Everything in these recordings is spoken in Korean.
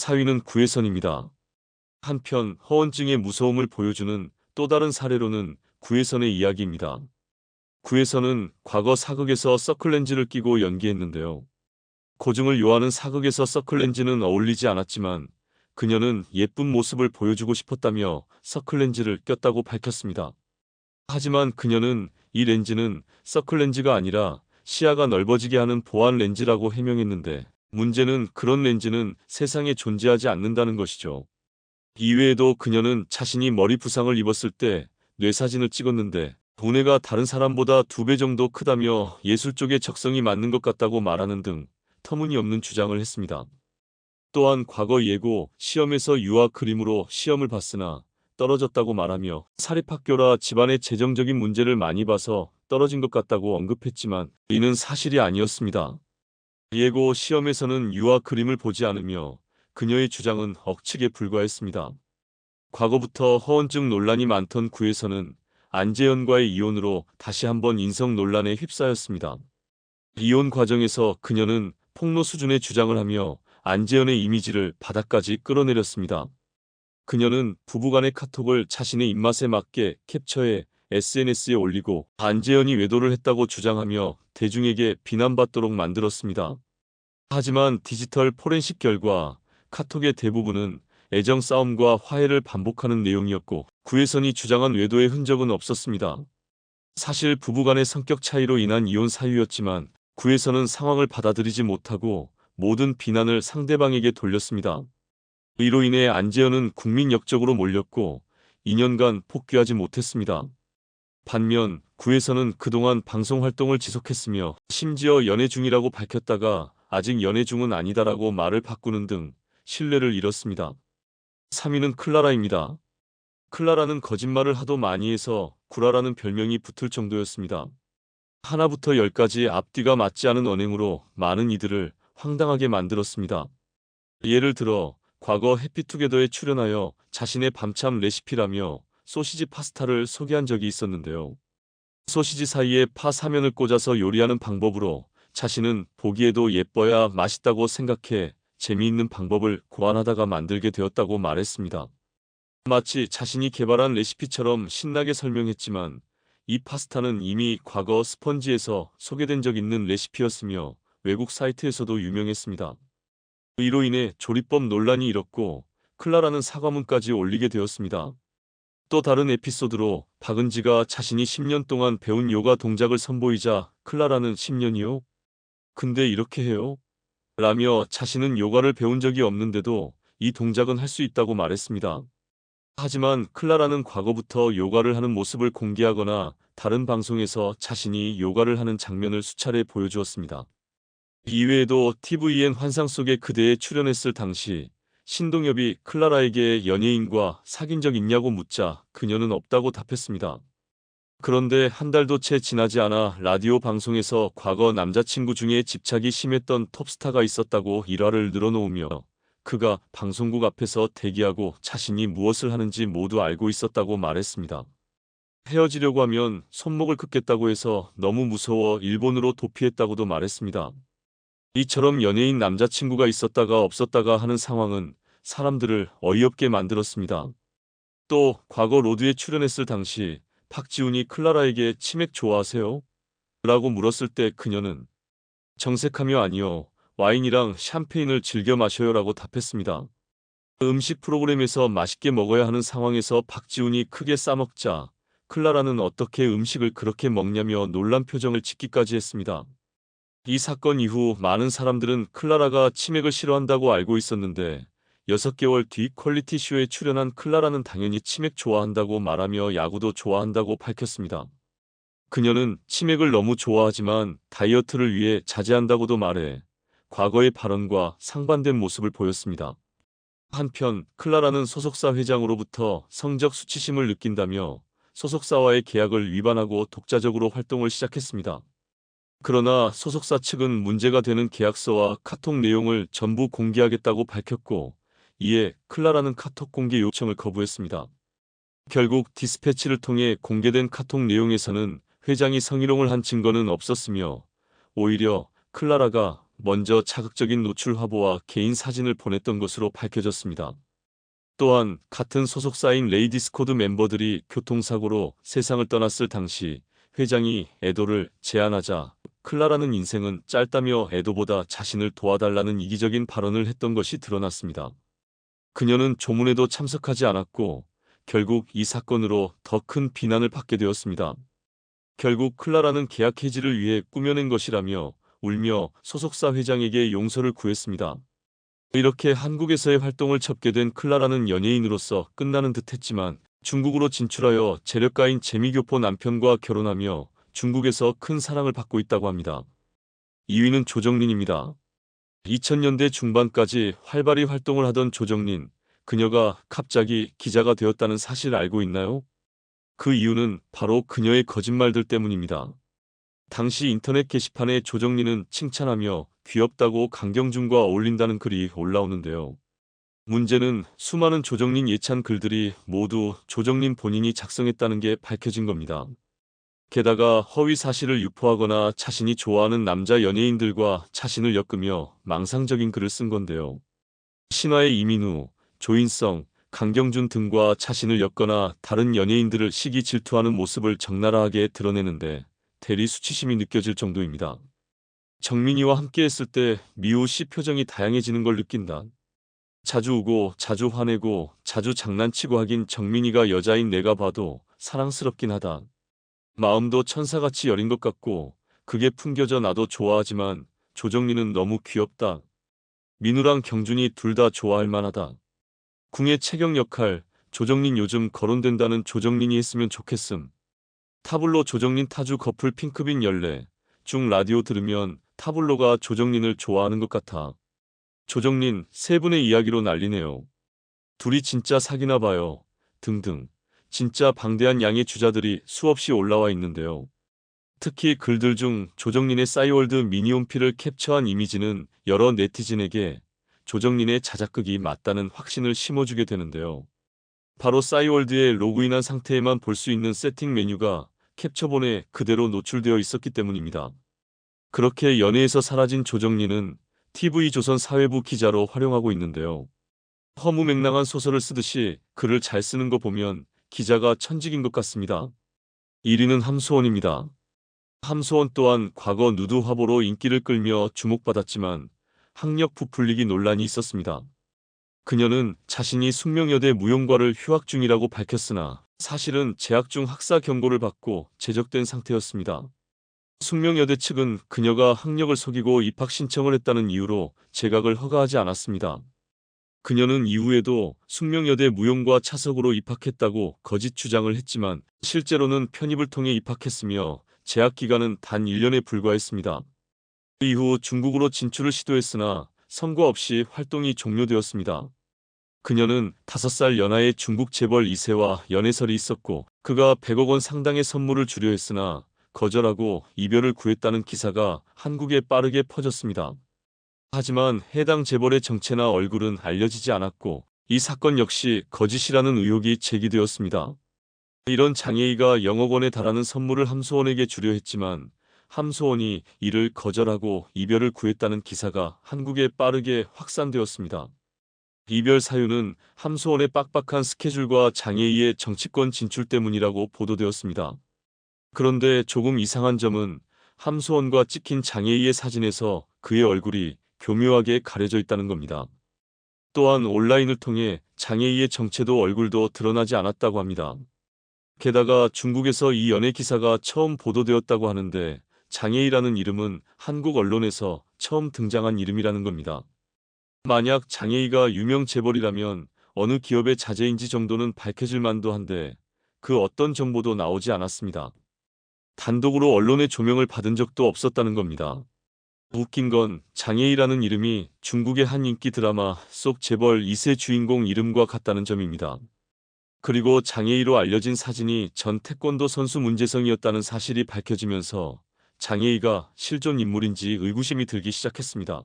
사위는 구혜선입니다. 한편 허언증의 무서움을 보여주는 또 다른 사례로는 구혜선의 이야기입니다. 구혜선은 과거 사극에서 서클렌즈를 끼고 연기했는데요. 고증을 요하는 사극에서 서클렌즈는 어울리지 않았지만 그녀는 예쁜 모습을 보여주고 싶었다며 서클렌즈를 꼈다고 밝혔습니다. 하지만 그녀는 이 렌즈는 서클렌즈가 아니라 시야가 넓어지게 하는 보안 렌즈라고 해명했는데, 문제는 그런 렌즈는 세상에 존재하지 않는다는 것이죠. 이외에도 그녀는 자신이 머리 부상을 입었을 때 뇌사진을 찍었는데 두뇌가 다른 사람보다 2배 정도 크다며 예술 쪽에 적성이 맞는 것 같다고 말하는 등 터무니없는 주장을 했습니다. 또한 과거 예고 시험에서 유화 그림으로 시험을 봤으나 떨어졌다고 말하며 사립학교라 집안의 재정적인 문제를 많이 봐서 떨어진 것 같다고 언급했지만 이는 사실이 아니었습니다. 예고 시험에서는 유화 그림을 보지 않으며 그녀의 주장은 억측에 불과했습니다. 과거부터 허언증 논란이 많던 구에서는 안재현과의 이혼으로 다시 한번 인성 논란에 휩싸였습니다. 이혼 과정에서 그녀는 폭로 수준의 주장을 하며 안재현의 이미지를 바닥까지 끌어내렸습니다. 그녀는 부부간의 카톡을 자신의 입맛에 맞게 캡처해 SNS에 올리고 안재현이 외도를 했다고 주장하며 대중에게 비난받도록 만들었습니다. 하지만 디지털 포렌식 결과 카톡의 대부분은 애정 싸움과 화해를 반복하는 내용이었고 구혜선이 주장한 외도의 흔적은 없었습니다. 사실 부부간의 성격 차이로 인한 이혼 사유였지만 구혜선은 상황을 받아들이지 못하고 모든 비난을 상대방에게 돌렸습니다. 이로 인해 안재현은 국민 역적으로 몰렸고 2년간 복귀하지 못했습니다. 반면 구혜선은 그동안 방송 활동을 지속했으며 심지어 연애 중이라고 밝혔다가 아직 연애 중은 아니다라고 말을 바꾸는 등 신뢰를 잃었습니다. 3위는 클라라입니다. 클라라는 거짓말을 하도 많이 해서 구라라는 별명이 붙을 정도였습니다. 하나부터 10까지 앞뒤가 맞지 않은 언행으로 많은 이들을 황당하게 만들었습니다. 예를 들어 과거 해피투게더에 출연하여 자신의 밤참 레시피라며 소시지 파스타를 소개한 적이 있었는데요. 소시지 사이에 파 사면을 꽂아서 요리하는 방법으로 자신은 보기에도 예뻐야 맛있다고 생각해 재미있는 방법을 고안하다가 만들게 되었다고 말했습니다. 마치 자신이 개발한 레시피처럼 신나게 설명했지만 이 파스타는 이미 과거 스펀지에서 소개된 적 있는 레시피였으며 외국 사이트에서도 유명했습니다. 이로 인해 조리법 논란이 일었고 클라라는 사과문까지 올리게 되었습니다. 또 다른 에피소드로 박은지가 자신이 10년 동안 배운 요가 동작을 선보이자 클라라는 10년이요? 근데 이렇게 해요? 라며 자신은 요가를 배운 적이 없는데도 이 동작은 할 수 있다고 말했습니다. 하지만 클라라는 과거부터 요가를 하는 모습을 공개하거나 다른 방송에서 자신이 요가를 하는 장면을 수차례 보여주었습니다. 이외에도 TVN 환상 속의 그대에 출연했을 당시 신동엽이 클라라에게 연예인과 사귄 적 있냐고 묻자 그녀는 없다고 답했습니다. 그런데 한 달도 채 지나지 않아 라디오 방송에서 과거 남자친구 중에 집착이 심했던 톱스타가 있었다고 일화를 늘어놓으며 그가 방송국 앞에서 대기하고 자신이 무엇을 하는지 모두 알고 있었다고 말했습니다. 헤어지려고 하면 손목을 긋겠다고 해서 너무 무서워 일본으로 도피했다고도 말했습니다. 이처럼 연예인 남자친구가 있었다가 없었다가 하는 상황은 사람들을 어이없게 만들었습니다. 또 과거 로드에 출연했을 당시 박지훈이 클라라에게 치맥 좋아하세요? 라고 물었을 때 그녀는 정색하며 아니요, 와인이랑 샴페인을 즐겨 마셔요 라고 답했습니다. 음식 프로그램에서 맛있게 먹어야 하는 상황에서 박지훈이 크게 싸먹자 클라라는 어떻게 음식을 그렇게 먹냐며 놀란 표정을 짓기까지 했습니다. 이 사건 이후 많은 사람들은 클라라가 치맥을 싫어한다고 알고 있었는데 6개월 뒤 퀄리티쇼에 출연한 클라라는 당연히 치맥 좋아한다고 말하며 야구도 좋아한다고 밝혔습니다. 그녀는 치맥을 너무 좋아하지만 다이어트를 위해 자제한다고도 말해 과거의 발언과 상반된 모습을 보였습니다. 한편 클라라는 소속사 회장으로부터 성적 수치심을 느낀다며 소속사와의 계약을 위반하고 독자적으로 활동을 시작했습니다. 그러나 소속사 측은 문제가 되는 계약서와 카톡 내용을 전부 공개하겠다고 밝혔고 이에 클라라는 카톡 공개 요청을 거부했습니다. 결국 디스패치를 통해 공개된 카톡 내용에서는 회장이 성희롱을 한 증거는 없었으며 오히려 클라라가 먼저 자극적인 노출 화보와 개인 사진을 보냈던 것으로 밝혀졌습니다. 또한 같은 소속사인 레이디스 코드 멤버들이 교통사고로 세상을 떠났을 당시 회장이 에도를 제안하자 클라라는 인생은 짧다며 에도보다 자신을 도와달라는 이기적인 발언을 했던 것이 드러났습니다. 그녀는 조문에도 참석하지 않았고 결국 이 사건으로 더 큰 비난을 받게 되었습니다. 결국 클라라는 계약 해지를 위해 꾸며낸 것이라며 울며 소속사 회장에게 용서를 구했습니다. 이렇게 한국에서의 활동을 접게 된 클라라는 연예인으로서 끝나는 듯했지만 중국으로 진출하여 재력가인 재미교포 남편과 결혼하며 중국에서 큰 사랑을 받고 있다고 합니다. 2위는 조정린입니다. 2000년대 중반까지 활발히 활동을 하던 조정린, 그녀가 갑자기 기자가 되었다는 사실을 알고 있나요? 그 이유는 바로 그녀의 거짓말들 때문입니다. 당시 인터넷 게시판에 조정린은 칭찬하며 귀엽다고 강경준과 어울린다는 글이 올라오는데요. 문제는 수많은 조정린 예찬 글들이 모두 조정린 본인이 작성했다는 게 밝혀진 겁니다. 게다가 허위 사실을 유포하거나 자신이 좋아하는 남자 연예인들과 자신을 엮으며 망상적인 글을 쓴 건데요. 신화의 이민우, 조인성, 강경준 등과 자신을 엮거나 다른 연예인들을 시기 질투하는 모습을 적나라하게 드러내는데 대리 수치심이 느껴질 정도입니다. 정민이와 함께했을 때 미우 씨 표정이 다양해지는 걸 느낀다. 자주 우고 자주 화내고 자주 장난치고 하긴 정민이가 여자인 내가 봐도 사랑스럽긴 하다. 마음도 천사같이 여린 것 같고 그게 풍겨져 나도 좋아하지만 조정리는 너무 귀엽다. 민우랑 경준이 둘 다 좋아할 만하다. 궁의 채경 역할 조정린 요즘 거론된다는 조정린이 했으면 좋겠음. 타블로 조정린 타주 커플 핑크빈 연래 중 라디오 들으면 타블로가 조정린을 좋아하는 것 같아. 조정린 세 분의 이야기로 난리네요. 둘이 진짜 사귀나 봐요. 등등. 진짜 방대한 양의 주자들이 수없이 올라와 있는데요. 특히 글들 중 조정린의 싸이월드 미니홈피를 캡처한 이미지는 여러 네티즌에게 조정린의 자작극이 맞다는 확신을 심어주게 되는데요. 바로 싸이월드에 로그인한 상태에만 볼 수 있는 세팅 메뉴가 캡처본에 그대로 노출되어 있었기 때문입니다. 그렇게 연예에서 사라진 조정린은 TV조선 사회부 기자로 활용하고 있는데요. 허무맹랑한 소설을 쓰듯이 글을 잘 쓰는 거 보면 기자가 천직인 것 같습니다. 1위는 함수원입니다. 함수원 또한 과거 누드 화보로 인기를 끌며 주목받았지만 학력 부풀리기 논란이 있었습니다. 그녀는 자신이 숙명여대 무용과를 휴학 중이라고 밝혔으나 사실은 재학 중 학사 경고를 받고 제적된 상태였습니다. 숙명여대 측은 그녀가 학력을 속이고 입학 신청을 했다는 이유로 재각을 허가하지 않았습니다. 그녀는 이후에도 숙명여대 무용과 차석으로 입학했다고 거짓 주장을 했지만 실제로는 편입을 통해 입학했으며 재학 기간은 단 1년에 불과했습니다. 그 이후 중국으로 진출을 시도했으나 성과 없이 활동이 종료되었습니다. 그녀는 5살 연하의 중국 재벌 2세와 연애설이 있었고 그가 100억 원 상당의 선물을 주려 했으나 거절하고 이별을 구했다는 기사가 한국에 빠르게 퍼졌습니다. 하지만 해당 재벌의 정체나 얼굴은 알려지지 않았고 이 사건 역시 거짓이라는 의혹이 제기되었습니다. 이런 장애희가 영억 원에 달하는 선물을 함수원에게 주려 했지만 함수원이 이를 거절하고 이별을 구했다는 기사가 한국에 빠르게 확산되었습니다. 이별 사유는 함수원의 빡빡한 스케줄과 장애희의 정치권 진출 때문이라고 보도되었습니다. 그런데 조금 이상한 점은 함수원과 찍힌 장애희의 사진에서 그의 얼굴이 교묘하게 가려져 있다는 겁니다. 또한 온라인을 통해 장애희의 정체도 얼굴도 드러나지 않았다고 합니다. 게다가 중국에서 이 연애 기사가 처음 보도되었다고 하는데 장애희라는 이름은 한국 언론에서 처음 등장한 이름이라는 겁니다. 만약 장애희가 유명 재벌이라면 어느 기업의 자제인지 정도는 밝혀질 만도 한데 그 어떤 정보도 나오지 않았습니다. 단독으로 언론의 조명을 받은 적도 없었다는 겁니다. 웃긴 건 장애희라는 이름이 중국의 한 인기 드라마 속 재벌 2세 주인공 이름과 같다는 점입니다. 그리고 장애희로 알려진 사진이 전 태권도 선수 문재성이었다는 사실이 밝혀지면서 장애희가 실존 인물인지 의구심이 들기 시작했습니다.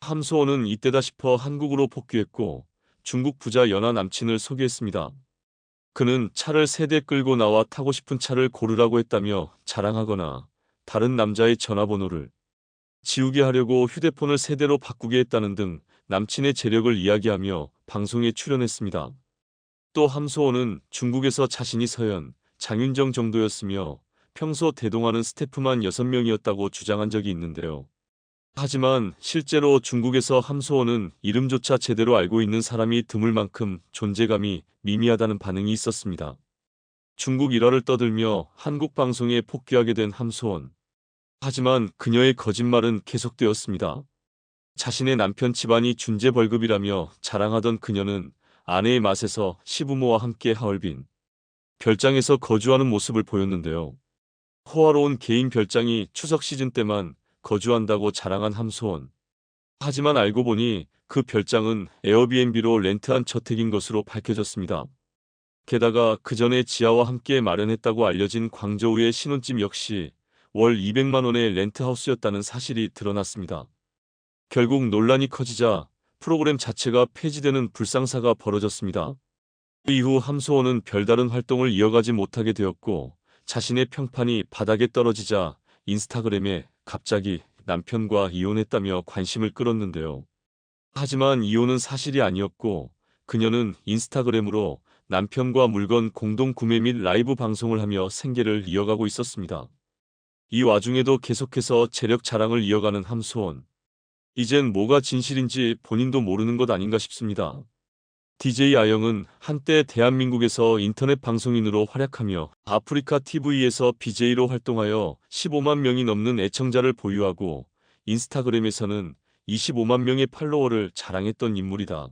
함수원은 이때다 싶어 한국으로 복귀했고 중국 부자 연하 남친을 소개했습니다. 그는 차를 3대 끌고 나와 타고 싶은 차를 고르라고 했다며 자랑하거나 다른 남자의 전화번호를 지우게 하려고 휴대폰을 세 대로 바꾸게 했다는 등 남친의 재력을 이야기하며 방송에 출연했습니다. 또 함소원은 중국에서 자신이 서현, 장윤정 정도였으며 평소 대동하는 스태프만 6명이었다고 주장한 적이 있는데요. 하지만 실제로 중국에서 함소원은 이름조차 제대로 알고 있는 사람이 드물 만큼 존재감이 미미하다는 반응이 있었습니다. 중국 일화를 떠들며 한국 방송에 복귀하게 된 함소원. 하지만 그녀의 거짓말은 계속되었습니다. 자신의 남편 집안이 준재벌급이라며 자랑하던 그녀는 아내의 맛에서 시부모와 함께 하얼빈 별장에서 거주하는 모습을 보였는데요. 호화로운 개인 별장이 추석 시즌 때만 거주한다고 자랑한 함소원. 하지만 알고 보니 그 별장은 에어비앤비로 렌트한 저택인 것으로 밝혀졌습니다. 게다가 그 전에 지아와 함께 마련했다고 알려진 광저우의 신혼집 역시 월 200만 원의 렌트하우스였다는 사실이 드러났습니다. 결국 논란이 커지자 프로그램 자체가 폐지되는 불상사가 벌어졌습니다. 그 이후 함소원은 별다른 활동을 이어가지 못하게 되었고 자신의 평판이 바닥에 떨어지자 인스타그램에 갑자기 남편과 이혼했다며 관심을 끌었는데요. 하지만 이혼은 사실이 아니었고 그녀는 인스타그램으로 남편과 물건 공동 구매 및 라이브 방송을 하며 생계를 이어가고 있었습니다. 이 와중에도 계속해서 재력 자랑을 이어가는 함소원. 이젠 뭐가 진실인지 본인도 모르는 것 아닌가 싶습니다. DJ 아영은 한때 대한민국에서 인터넷 방송인으로 활약하며 아프리카 TV에서 BJ로 활동하여 15만 명이 넘는 애청자를 보유하고 인스타그램에서는 25만 명의 팔로워를 자랑했던 인물이다.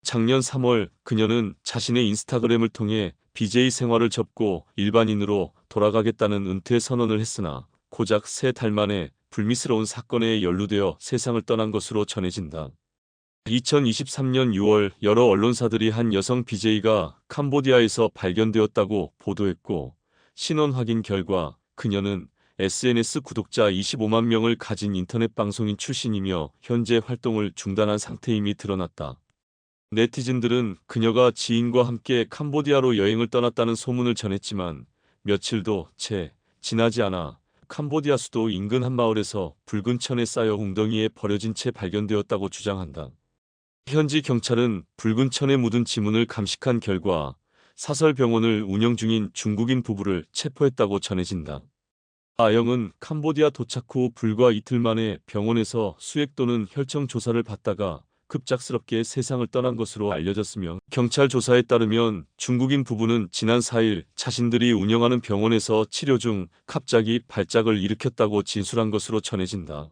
작년 3월 그녀는 자신의 인스타그램을 통해 BJ 생활을 접고 일반인으로 돌아가겠다는 은퇴 선언을 했으나 고작 3달 만에 불미스러운 사건에 연루되어 세상을 떠난 것으로 전해진다. 2023년 6월 여러 언론사들이 한 여성 BJ가 캄보디아에서 발견되었다고 보도했고 신원 확인 결과 그녀는 SNS 구독자 25만 명을 가진 인터넷 방송인 출신이며 현재 활동을 중단한 상태임이 드러났다. 네티즌들은 그녀가 지인과 함께 캄보디아로 여행을 떠났다는 소문을 전했지만 며칠도 채 지나지 않아 캄보디아 수도 인근 한 마을에서 붉은 천에 쌓여 웅덩이에 버려진 채 발견되었다고 주장한다. 현지 경찰은 붉은 천에 묻은 지문을 감식한 결과 사설병원을 운영 중인 중국인 부부를 체포했다고 전해진다. 아영은 캄보디아 도착 후 불과 이틀 만에 병원에서 수액 또는 혈청 조사를 받다가 급작스럽게 세상을 떠난 것으로 알려졌으며 경찰 조사에 따르면 중국인 부부는 지난 4일 자신들이 운영하는 병원에서 치료 중 갑자기 발작을 일으켰다고 진술한 것으로 전해진다.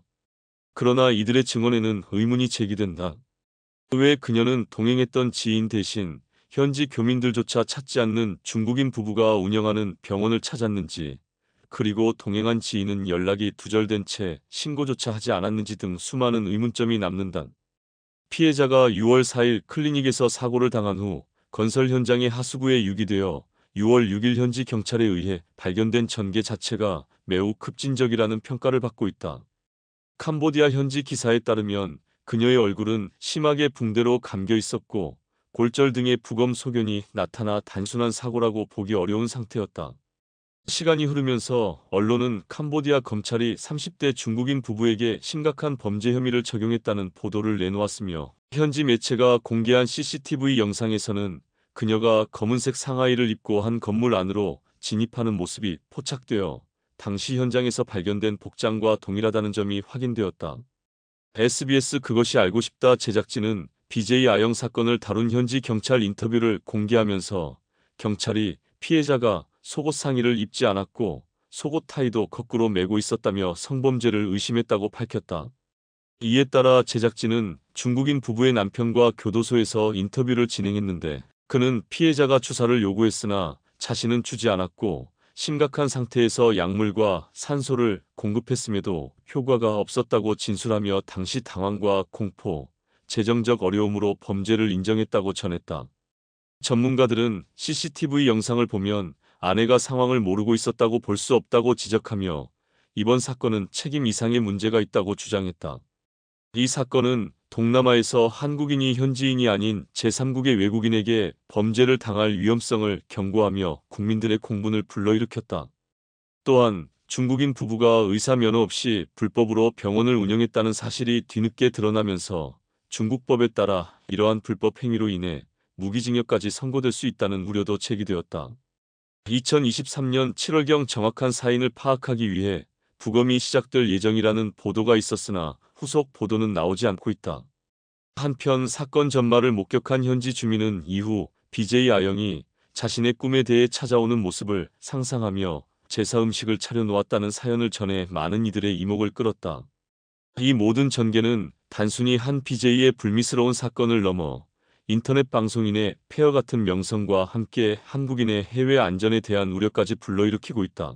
그러나 이들의 증언에는 의문이 제기된다. 왜 그녀는 동행했던 지인 대신 현지 교민들조차 찾지 않는 중국인 부부가 운영하는 병원을 찾았는지, 그리고 동행한 지인은 연락이 두절된 채 신고조차 하지 않았는지 등 수많은 의문점이 남는다. 피해자가 6월 4일 클리닉에서 사고를 당한 후 건설 현장의 하수구에 유기되어 6월 6일 현지 경찰에 의해 발견된 전개 자체가 매우 급진적이라는 평가를 받고 있다. 캄보디아 현지 기사에 따르면 그녀의 얼굴은 심하게 붕대로 감겨 있었고 골절 등의 부검 소견이 나타나 단순한 사고라고 보기 어려운 상태였다. 시간이 흐르면서 언론은 캄보디아 검찰이 30대 중국인 부부에게 심각한 범죄 혐의를 적용했다는 보도를 내놓았으며 현지 매체가 공개한 CCTV 영상에서는 그녀가 검은색 상하이를 입고 한 건물 안으로 진입하는 모습이 포착되어 당시 현장에서 발견된 복장과 동일하다는 점이 확인되었다. SBS 그것이 알고 싶다 제작진은 BJ 아영 사건을 다룬 현지 경찰 인터뷰를 공개하면서 경찰이 피해자가 속옷 상의를 입지 않았고 속옷 타이도 거꾸로 매고 있었다며 성범죄를 의심했다고 밝혔다. 이에 따라 제작진은 중국인 부부의 남편과 교도소에서 인터뷰를 진행했는데 그는 피해자가 주사를 요구했으나 자신은 주지 않았고 심각한 상태에서 약물과 산소를 공급했음에도 효과가 없었다고 진술하며 당시 당황과 공포, 재정적 어려움으로 범죄를 인정했다고 전했다. 전문가들은 CCTV 영상을 보면 아내가 상황을 모르고 있었다고 볼 수 없다고 지적하며 이번 사건은 책임 이상의 문제가 있다고 주장했다. 이 사건은 동남아에서 한국인이 현지인이 아닌 제3국의 외국인에게 범죄를 당할 위험성을 경고하며 국민들의 공분을 불러일으켰다. 또한 중국인 부부가 의사 면허 없이 불법으로 병원을 운영했다는 사실이 뒤늦게 드러나면서 중국법에 따라 이러한 불법 행위로 인해 무기징역까지 선고될 수 있다는 우려도 제기되었다. 2023년 7월경 정확한 사인을 파악하기 위해 부검이 시작될 예정이라는 보도가 있었으나 후속 보도는 나오지 않고 있다. 한편 사건 전말을 목격한 현지 주민은 이후 BJ 아영이 자신의 꿈에 대해 찾아오는 모습을 상상하며 제사 음식을 차려놓았다는 사연을 전해 많은 이들의 이목을 끌었다. 이 모든 전개는 단순히 한 BJ의 불미스러운 사건을 넘어 인터넷 방송인의 폐허 같은 명성과 함께 한국인의 해외 안전에 대한 우려까지 불러일으키고 있다.